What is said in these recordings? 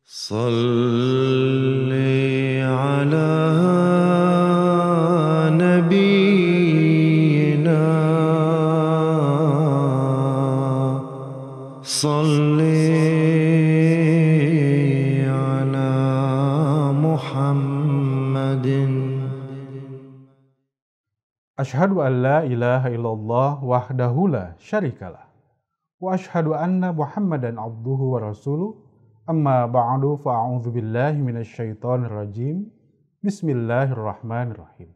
صل على نبينا صل على محمد. Asyhadu an la ilaha illallah wahdahu la syarikalah. Wa asyhadu anna Muhammadan abduhu wa rasuluh. Amma ba'du fa'a'udzu billahi minasyaitonir rajim. Bismillahirrahmanirrahim.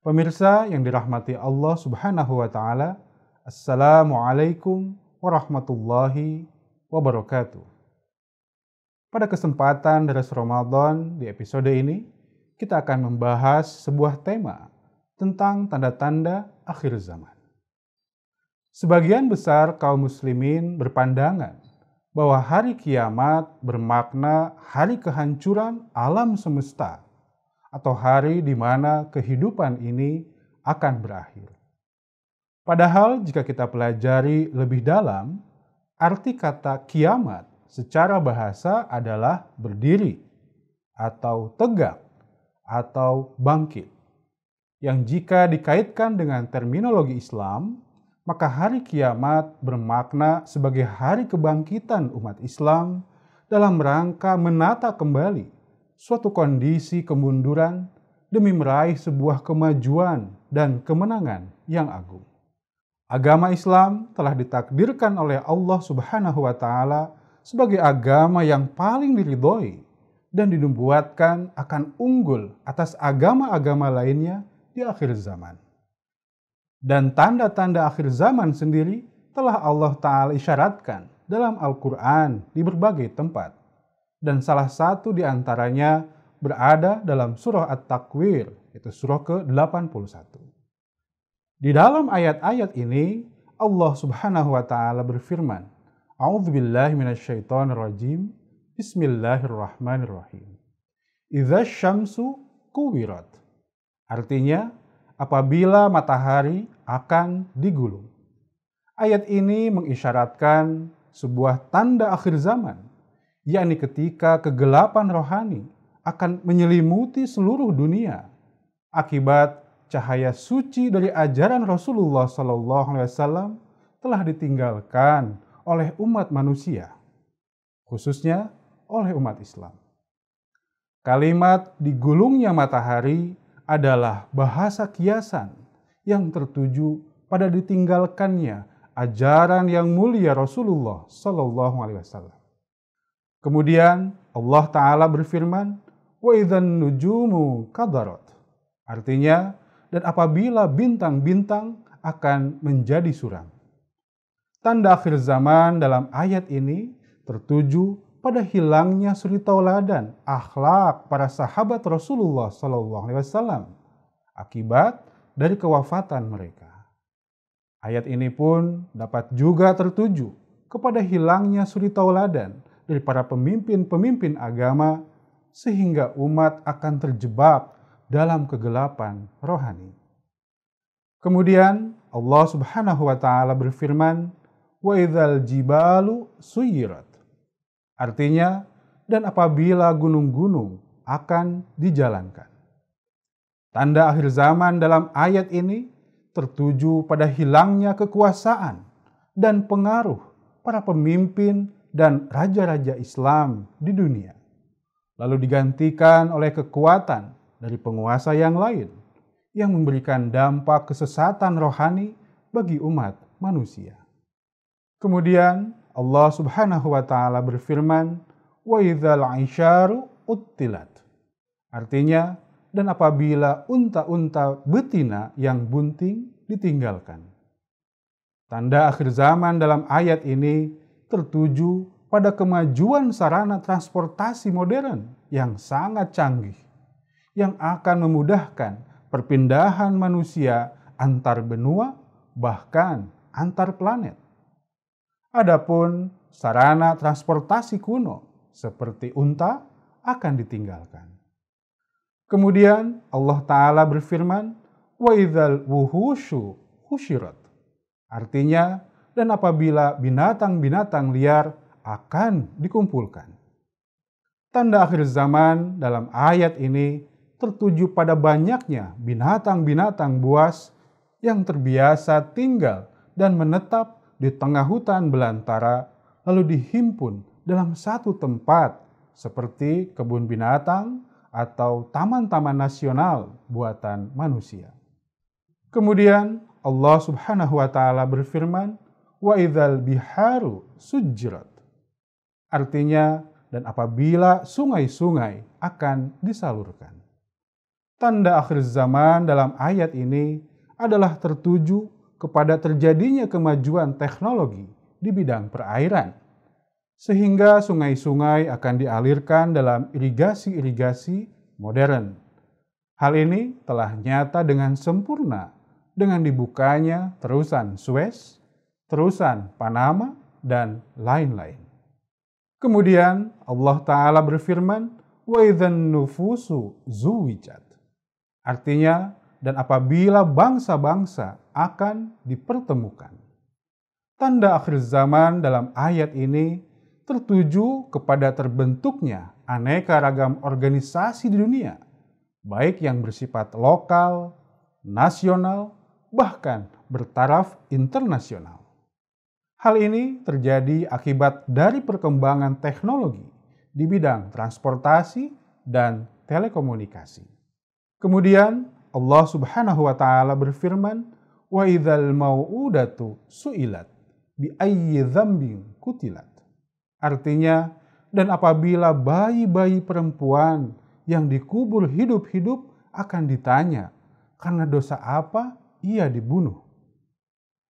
Pemirsa yang dirahmati Allah Subhanahu wa taala, Assalamualaikum warahmatullahi wabarakatuh. Pada kesempatan Daras Ramadan di episode ini, kita akan membahas sebuah tema tentang tanda-tanda akhir zaman. Sebagian besar kaum muslimin berpandangan bahwa hari kiamat bermakna hari kehancuran alam semesta atau hari di mana kehidupan ini akan berakhir. Padahal jika kita pelajari lebih dalam, arti kata kiamat secara bahasa adalah berdiri atau tegak atau bangkit. Yang jika dikaitkan dengan terminologi Islam, maka hari kiamat bermakna sebagai hari kebangkitan umat Islam dalam rangka menata kembali suatu kondisi kemunduran demi meraih sebuah kemajuan dan kemenangan yang agung. Agama Islam telah ditakdirkan oleh Allah Subhanahu wa taala sebagai agama yang paling diridhoi dan dinubuatkan akan unggul atas agama-agama lainnya di akhir zaman. Dan tanda-tanda akhir zaman sendiri telah Allah Ta'ala isyaratkan dalam Al-Quran di berbagai tempat. Dan salah satu di antaranya berada dalam surah At-Takwir, yaitu surah ke-81. Di dalam ayat-ayat ini, Allah Subhanahu wa Ta'ala berfirman, A'udzubillahi minasyaitonirrajim, Bismillahirrahmanirrahim. Idza syamsu kuwirat. Artinya, apabila matahari akan digulung. Ayat ini mengisyaratkan sebuah tanda akhir zaman, yakni ketika kegelapan rohani akan menyelimuti seluruh dunia akibat cahaya suci dari ajaran Rasulullah SAW telah ditinggalkan oleh umat manusia, khususnya oleh umat Islam. Kalimat digulungnya matahari adalah bahasa kiasan yang tertuju pada ditinggalkannya ajaran yang mulia Rasulullah SAW. Kemudian Allah Ta'ala berfirman, wa idzan nujumu kadarat. Artinya, dan apabila bintang-bintang akan menjadi suram. Tanda akhir zaman dalam ayat ini tertuju pada hilangnya suri tauladan akhlak para sahabat Rasulullah SAW akibat dari kewafatan mereka. Ayat ini pun dapat juga tertuju kepada hilangnya suri tauladan dari para pemimpin-pemimpin agama sehingga umat akan terjebak dalam kegelapan rohani. Kemudian Allah Subhanahu wa taala berfirman, wa idzal jibalu suyirat. Artinya, dan apabila gunung-gunung akan dijalankan. Tanda akhir zaman dalam ayat ini tertuju pada hilangnya kekuasaan dan pengaruh para pemimpin dan raja-raja Islam di dunia. Lalu digantikan oleh kekuatan dari penguasa yang lain yang memberikan dampak kesesatan rohani bagi umat manusia. Kemudian Allah Subhanahu wa taala berfirman, wa idzal 'isyaru uttilat. Artinya, dan apabila unta-unta betina yang bunting ditinggalkan. Tanda akhir zaman dalam ayat ini tertuju pada kemajuan sarana transportasi modern yang sangat canggih, yang akan memudahkan perpindahan manusia antar benua, bahkan antar planet. Adapun sarana transportasi kuno seperti unta akan ditinggalkan. Kemudian Allah Ta'ala berfirman, wa idzal wuhusyu husyirat. Artinya, dan apabila binatang-binatang liar akan dikumpulkan. Tanda akhir zaman dalam ayat ini tertuju pada banyaknya binatang-binatang buas yang terbiasa tinggal dan menetap di tengah hutan belantara lalu dihimpun dalam satu tempat seperti kebun binatang atau taman-taman nasional buatan manusia. Kemudian Allah Subhanahu wa taala berfirman, "Wa idzal biharu sujjirat." Artinya, dan apabila sungai-sungai akan disalurkan. Tanda akhir zaman dalam ayat ini adalah tertuju kepada terjadinya kemajuan teknologi di bidang perairan, sehingga sungai-sungai akan dialirkan dalam irigasi-irigasi modern. Hal ini telah nyata dengan sempurna dengan dibukanya terusan Suez, terusan Panama, dan lain-lain. Kemudian Allah Ta'ala berfirman, "Wa idzan nufusu zuwijat." Artinya, dan apabila bangsa-bangsa akan dipertemukan. Tanda akhir zaman dalam ayat ini tertuju kepada terbentuknya aneka ragam organisasi di dunia, baik yang bersifat lokal, nasional, bahkan bertaraf internasional. Hal ini terjadi akibat dari perkembangan teknologi di bidang transportasi dan telekomunikasi. Kemudian Allah Subhanahu wa taala berfirman, "Wa idzal mau'udatu su'ilat bi ayyi dzambin qutilat." Artinya, dan apabila bayi-bayi perempuan yang dikubur hidup-hidup akan ditanya, karena dosa apa ia dibunuh.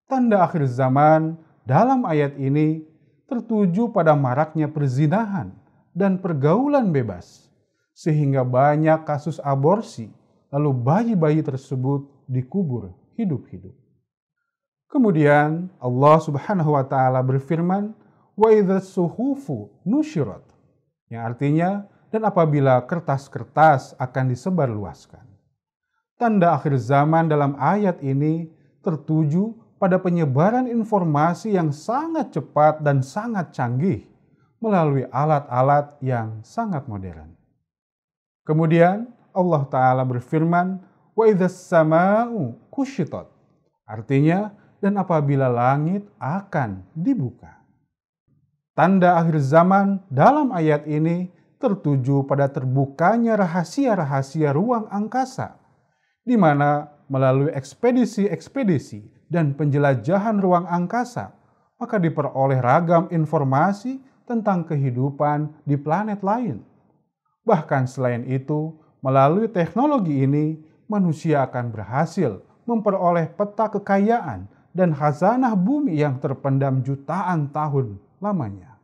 Tanda akhir zaman dalam ayat ini tertuju pada maraknya perzinahan dan pergaulan bebas, sehingga banyak kasus aborsi, lalu bayi-bayi tersebut dikubur hidup-hidup. Kemudian Allah Subhanahu wa taala berfirman, "Wa idzas suhufu nusyirat." Yang artinya, dan apabila kertas-kertas akan disebarluaskan. Tanda akhir zaman dalam ayat ini tertuju pada penyebaran informasi yang sangat cepat dan sangat canggih melalui alat-alat yang sangat modern. Kemudian Allah Ta'ala berfirman, "Wa idzas sama'u kusyitat." Artinya, dan apabila langit akan dibuka. Tanda akhir zaman dalam ayat ini tertuju pada terbukanya rahasia-rahasia ruang angkasa, di mana melalui ekspedisi-ekspedisi dan penjelajahan ruang angkasa, maka diperoleh ragam informasi tentang kehidupan di planet lain. Bahkan selain itu, melalui teknologi ini, manusia akan berhasil memperoleh peta kekayaan dan khazanah bumi yang terpendam jutaan tahun lamanya.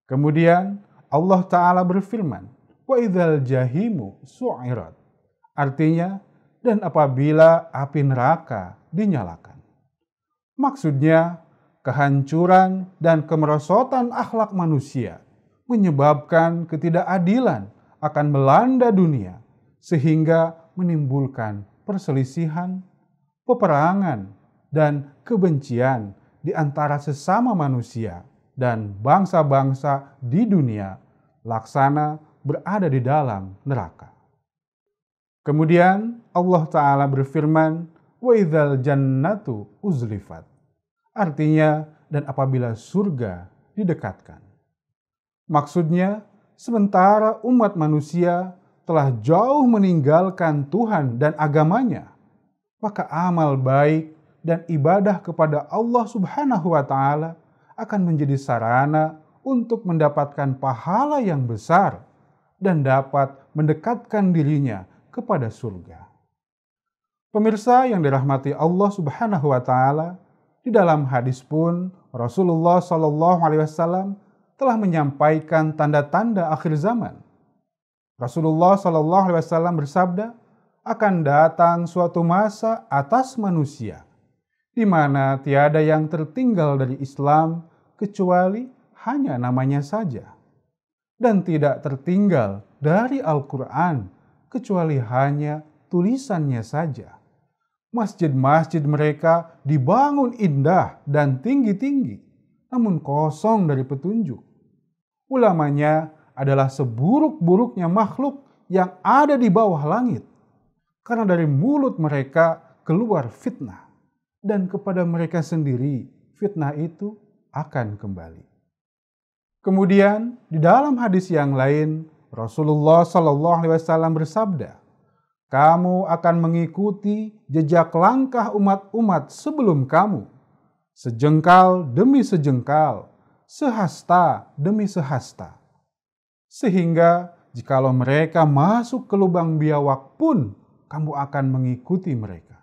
Kemudian Allah Ta'ala berfirman, "Wa idzal jahimu su'irat." Artinya, dan apabila api neraka dinyalakan. Maksudnya, kehancuran dan kemerosotan akhlak manusia menyebabkan ketidakadilan akan melanda dunia, sehingga menimbulkan perselisihan, peperangan, dan kebencian di antara sesama manusia dan bangsa-bangsa di dunia, laksana berada di dalam neraka. Kemudian Allah Ta'ala berfirman, "Wa idzal jannatu uzlifat." Artinya, dan apabila surga didekatkan. Maksudnya, sementara umat manusia telah jauh meninggalkan Tuhan dan agamanya, maka amal baik dan ibadah kepada Allah Subhanahu wa Ta'ala akan menjadi sarana untuk mendapatkan pahala yang besar dan dapat mendekatkan dirinya kepada surga. Pemirsa yang dirahmati Allah Subhanahu wa Ta'ala, di dalam hadis pun Rasulullah SAW telah menyampaikan tanda-tanda akhir zaman. Rasulullah SAW bersabda, akan datang suatu masa atas manusia, di mana tiada yang tertinggal dari Islam kecuali hanya namanya saja, dan tidak tertinggal dari Al-Quran kecuali hanya tulisannya saja. Masjid-masjid mereka dibangun indah dan tinggi-tinggi, namun kosong dari petunjuk. Ulamanya adalah seburuk-buruknya makhluk yang ada di bawah langit. Karena dari mulut mereka keluar fitnah, dan kepada mereka sendiri fitnah itu akan kembali. Kemudian di dalam hadis yang lain, Rasulullah SAW bersabda, "Kamu akan mengikuti jejak langkah umat-umat sebelum kamu, sejengkal demi sejengkal, sehasta demi sehasta. Sehingga jikalau mereka masuk ke lubang biawak pun, kamu akan mengikuti mereka."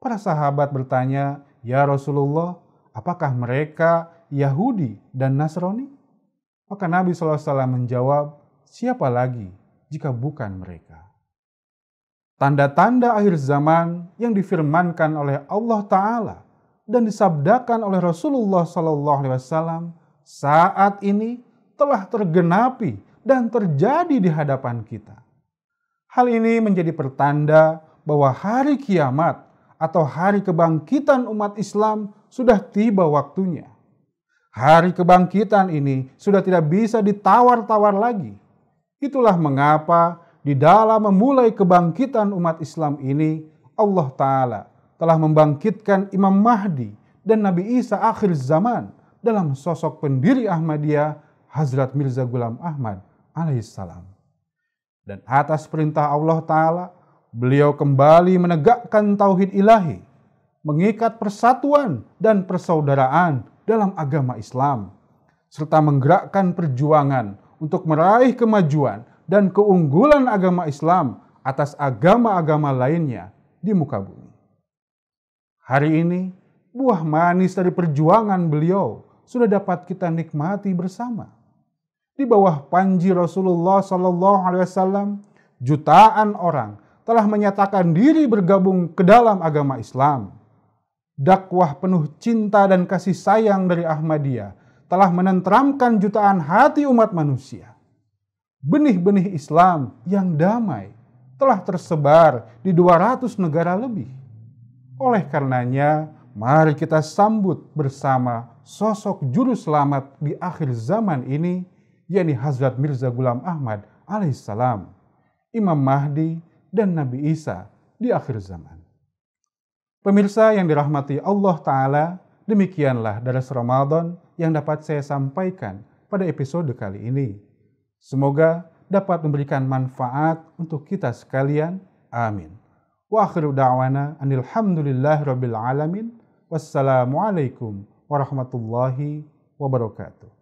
Para sahabat bertanya, "Ya Rasulullah, apakah mereka Yahudi dan Nasrani?" Maka Nabi SAW menjawab, "Siapa lagi jika bukan mereka?" Tanda-tanda akhir zaman yang difirmankan oleh Allah Ta'ala dan disabdakan oleh Rasulullah SAW saat ini telah tergenapi dan terjadi di hadapan kita. Hal ini menjadi pertanda bahwa hari kiamat atau hari kebangkitan umat Islam sudah tiba waktunya. Hari kebangkitan ini sudah tidak bisa ditawar-tawar lagi. Itulah mengapa di dalam memulai kebangkitan umat Islam ini, Allah Ta'ala telah membangkitkan Imam Mahdi dan Nabi Isa akhir zaman dalam sosok pendiri Ahmadiyah, Hazrat Mirza Ghulam Ahmad alaihissalam. Dan atas perintah Allah Ta'ala, beliau kembali menegakkan tauhid ilahi, mengikat persatuan dan persaudaraan dalam agama Islam, serta menggerakkan perjuangan untuk meraih kemajuan dan keunggulan agama Islam atas agama-agama lainnya di muka bumi. Hari ini, buah manis dari perjuangan beliau sudah dapat kita nikmati bersama. Di bawah panji Rasulullah SAW, jutaan orang telah menyatakan diri bergabung ke dalam agama Islam. Dakwah penuh cinta dan kasih sayang dari Ahmadiyah telah menenteramkan jutaan hati umat manusia. Benih-benih Islam yang damai telah tersebar di 200 negara lebih. Oleh karenanya, mari kita sambut bersama sosok juru selamat di akhir zaman ini, yakni Hazrat Mirza Ghulam Ahmad alaihissalam, Imam Mahdi dan Nabi Isa di akhir zaman. Pemirsa yang dirahmati Allah Ta'ala, demikianlah daras Ramadan yang dapat saya sampaikan pada episode kali ini. Semoga dapat memberikan manfaat untuk kita sekalian. Amin. Wa akhiru da'wana anilhamdulillahi rabbil alamin. Wassalamualaikum warahmatullahi wabarakatuh.